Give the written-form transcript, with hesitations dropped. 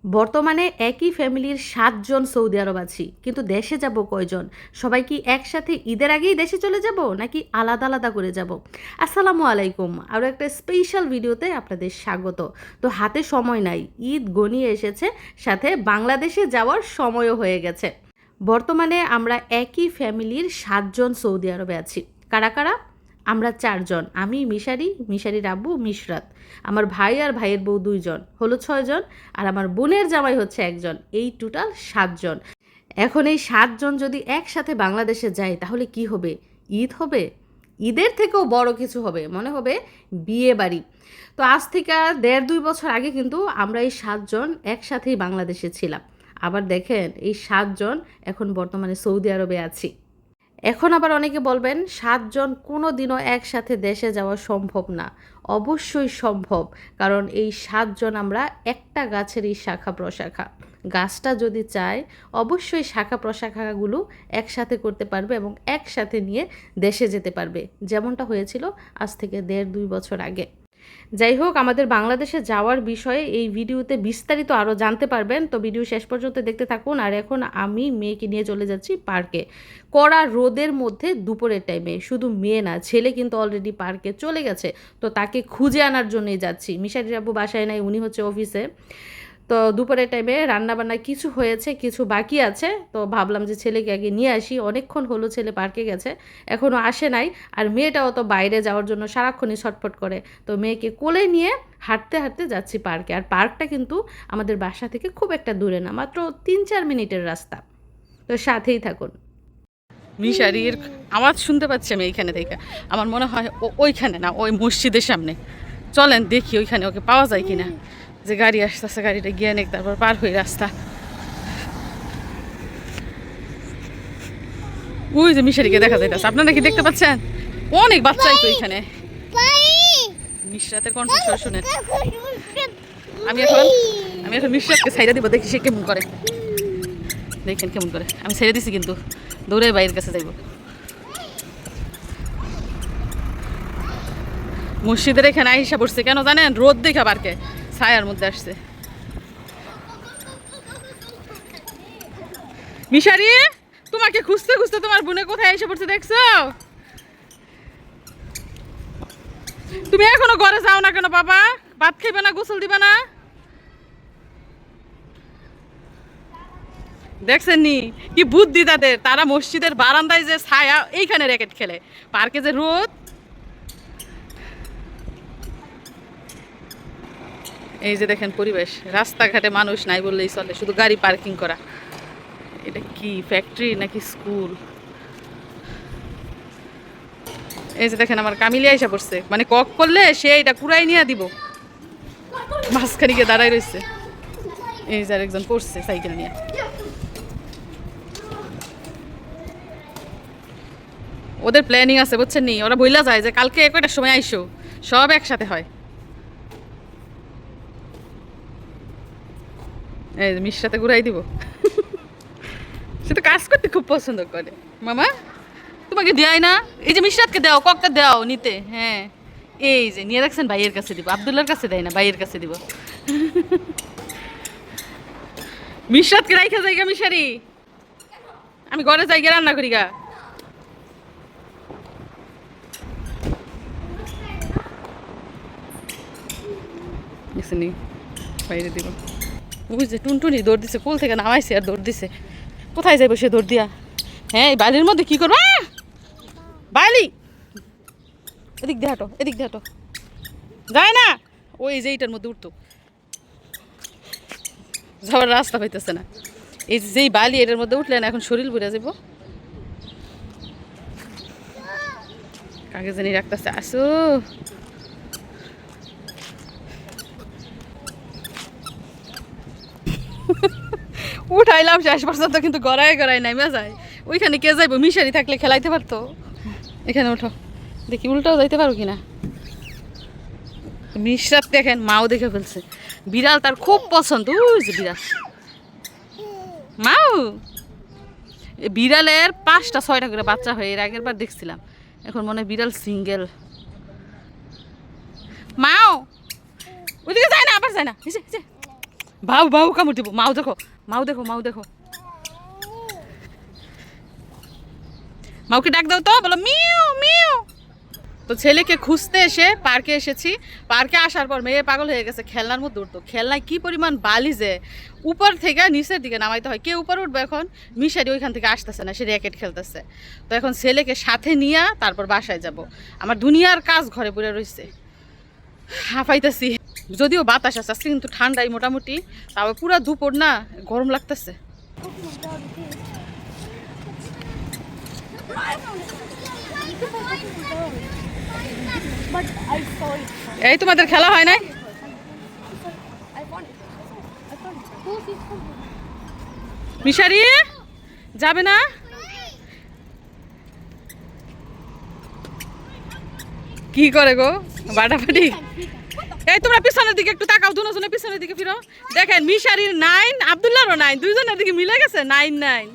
বর্তমানে একই ফ্যামিলির ৭ জন সৌদি আরব আছি, কিন্তু দেশে যাব কয়জন? সবাই কি একসাথে ঈদের আগেই দেশে চলে যাব, নাকি আলাদা আলাদা করে যাব? আসসালামু আলাইকুম, আরও একটা স্পেশাল ভিডিওতে আপনাদের স্বাগত। তো হাতে সময় নাই, ঈদ ঘনিয়ে এসেছে, সাথে বাংলাদেশে যাওয়ার সময়ও হয়ে গেছে। বর্তমানে আমরা একই ফ্যামিলির ৭ জন সৌদি আরবে আছি। কারা কারা? আমরা ৪ জন, আমি মিশারির আব্বু মিশরাত, আমার ভাই আর ভাইয়ের বউ ২ জন, হলো ৬ জন, আর আমার বোনের জামাই হচ্ছে ১ জন, এই টোটাল ৭ জন। এখন এই ৭ জন যদি একসাথে বাংলাদেশে যায় তাহলে কি হবে? ঈদ হবে? ঈদের থেকেও বড় কিছু হবে, মনে হবে বিয়ে বাড়ি। তো আজ থেকে ১.৫-২ বছর আগে কিন্তু আমরা এই ৭ জন একসাথেই বাংলাদেশে ছিলাম। আবার দেখেন এই ৭ জন এখন বর্তমানে সৌদি আরবে আছি। এখন আবার অনেকে বলবেন ৭ জন কোনো দিনও একসাথে দেশে যাওয়া সম্ভব না। অবশ্যই সম্ভব, কারণ এই ৭ জন আমরা একটা গাছেরই শাখা প্রশাখা। গাছটা যদি চায় অবশ্যই শাখা প্রশাখাগুলো একসাথে করতে পারবে এবং একসাথে নিয়ে দেশে যেতে পারবে, যেমনটা হয়েছিল আজ থেকে ১.৫-২ বছর আগে। যাই হোক, আমাদের বাংলাদেশে যাওয়ার বিষয়ে এই ভিডিওতে বিস্তারিত আরও জানতে পারবেন, তো ভিডিও শেষ পর্যন্ত দেখতে থাকুন। আর এখন আমি মেয়েকে নিয়ে চলে যাচ্ছি পার্কে। কড়া রোদের মধ্যে দুপুরের টাইমে, শুধু মেয়ে না, ছেলে কিন্তু অলরেডি পার্কে চলে গেছে, তো তাকে খুঁজে আনার জন্যই যাচ্ছি। মিশারির আব্বু বাসায় নাই, উনি হচ্ছে অফিসে। তো দুপুরের টাইমে রান্নাবান্না কিছু হয়েছে, কিছু বাকি আছে, তো ভাবলাম যে ছেলেকে আগে নিয়ে আসি। অনেকক্ষণ হলো ছেলে পার্কে গেছে, এখনও আসে নাই। আর মেয়েটাও তো বাইরে যাওয়ার জন্য সারাক্ষণই ছটফট করে, তো মেয়েকে কোলে নিয়ে হাঁটতে হাঁটতে যাচ্ছি পার্কে। আর পার্কটা কিন্তু আমাদের বাসা থেকে খুব একটা দূরে না, মাত্র ৩-৪ মিনিটের রাস্তা। তো সাথেই থাকুন। মিশারির আওয়াজ শুনতে পাচ্ছি আমি এইখানে থেকে। আমার মনে হয় ওইখানে না, ওই মসজিদের সামনে। চলেন দেখি ওইখানে ওকে পাওয়া যায় কিনা। যে গাড়ি আসতেছে, গাড়িটা গিয়ে নেক, তারপর পার হয়ে রাস্তা। ওই যে মিশারিকে দেখা যাইতেছে, আপনারা কি দেখতে পাচ্ছেন? অনেক বাচ্চাই তো এখানে। মিশরাতের কণ্ঠস্বর শুনেন। আমি এখন মিশরাতকে ছাইড়া দিব, দেখি সে কেমন করে। দেখেন কেমন করে, আমি ছেড়ে দিছি কিন্তু দৌড়ে বাইরের কাছে যাইব। মসজিদের এখানে আইসা পড়ছে কেন জানেন? রোদ দেখা পার্কে ছায়ার মধ্যে আসছে। মিশারি, তোমাকে খুঁজতে খুঁজতে তোমার বোনে কোথায় এসে পড়ছে দেখছো? তুমি এখনো ঘরে যাও না কেন বাবা? ভাত খাইবে না, গোসল দিবে না? দেখছেন নি কি বুদ্ধি তাদের? তারা মসজিদের বারান্দায় যে ছায়া, এইখানে র্যাকেট খেলে। পার্কে যে রোদ। এই যে দেখেন পরিবেশ, রাস্তাঘাটে মানুষ নাই বললেই চলে, শুধু গাড়ি পার্কিং করা। এটা কি ফ্যাক্টরি নাকি স্কুল? এই যে দেখেন আমার কামিলি আইসা পড়ছে, মানে কক করলে সে এটা কুড়াই নিয়ে দিব। মাঝখানে গিয়ে দাঁড়াই রয়েছে। এই যে একজন পড়ছে সাইকেল নিয়ে। ওদের প্ল্যানিং আছে বুঝছেন নি, ওরা বইলা যায় যে কালকে কয়টার সময় আইসো, সব একসাথে হয়। এই যে মিশরাতে ঘুরাই দিব। সে তো কাজ করতে খুব পছন্দ করে। মামা তোমাকে দেয় না? এই যে মিশরাতকে দাও, ককটা দাও নিতে। হ্যাঁ, এই যে নিয়ে রাখছেন, ভাইয়ের কাছে দিব। আব্দুল্লার কাছে দেয় না, ভাইয়ের কাছে দিব। মিশরাতকে রাইখা যাইগা মিশারি, আমি ঘরে যাই গিয়ে রান্না করি গা। নি বাইরে দিব। ওই যে টুনটুনি দৌড় দিছে, কোল থেকে নামাইছে আর দৌড় দিছে। কোথায় যাইব সে দৌড় দিয়া? হ্যাঁ, এই বালির মধ্যে কি করবা? বালি, এদিক দিয়ে হাঁটো, এদিক দিয়ে হাঁটো। যায় না, ওই যে এইটার মধ্যে উঠতো, যাওয়ার রাস্তা পাইতেছে না। এই যেই বালি, এটার মধ্যে উঠলে না এখন শরীর বুড়ে যাব। কাকে জানি রাখতেছে, আসো। উঠাইলাম শেষ পর্যন্ত, কিন্তু গড়ায় গড়ায় নাইমা যায়। ওইখানে কে যাইব? মিশারি থাকলে খেলাইতে পারতো। এখানে উঠো, দেখি উল্টাও যাইতে পারো কিনা। মিশরাত দেখেন, মাও দেখে ফেলছে। বিড়াল তার খুব পছন্দ। ওই যে বিড়াল, মাও। বিড়ালের 5টা-6টা করে বাচ্চা হয়, এর আগের বার দেখছিলাম। এখন মনে হয় বিড়াল সিঙ্গেল। মাও ওইদিকে যায় না, আবার যায় না। বাউ বাউ কামড় দিব। মাও দেখো, মাও দেখো, মাও দেখো। মাউকে ডাক দাও তো, বলো মিউ মিউ। তো ছেলেকে খুঁজতে এসে পার্কে এসেছি। পার্কে আসার পর মেয়ে পাগল হয়ে গেছে, খেলনার মধ্যে উঠতো। খেলনায় কি পরিমাণ বালি যে, উপর থেকে নিচের দিকে নামাইতে হয়। কে উপর উঠবে এখন? মিশারি ওইখান থেকে আসতেছে না, সে র্যাকেট খেলতেছে। তো এখন ছেলেকে সাথে নিয়ে তারপর বাসায় যাব। আমার দুনিয়ার কাজ ঘরে পড়ে রয়েছে, হাঁপাইতেছি। যদিও বাতাস আছে আজকে, কিন্তু ঠান্ডাই মোটামুটি। তারপর পুরা দুপুর না, গরম লাগতেছে। But I saw it. এই তোমাদের খেলা হয় নাই? I found it. I found it. Who is it? মিশারি যাবে না? কি করে গো বাটাবাটি? এই তোমরা পিছনের দিকে একটু তাকাও, দুজনের পিছনের দিকে ফিরো। দেখেন মিশারির 9, আব্দুল্লাহরও 9, দুইজনের দিকে মিলে গেছে 9 9।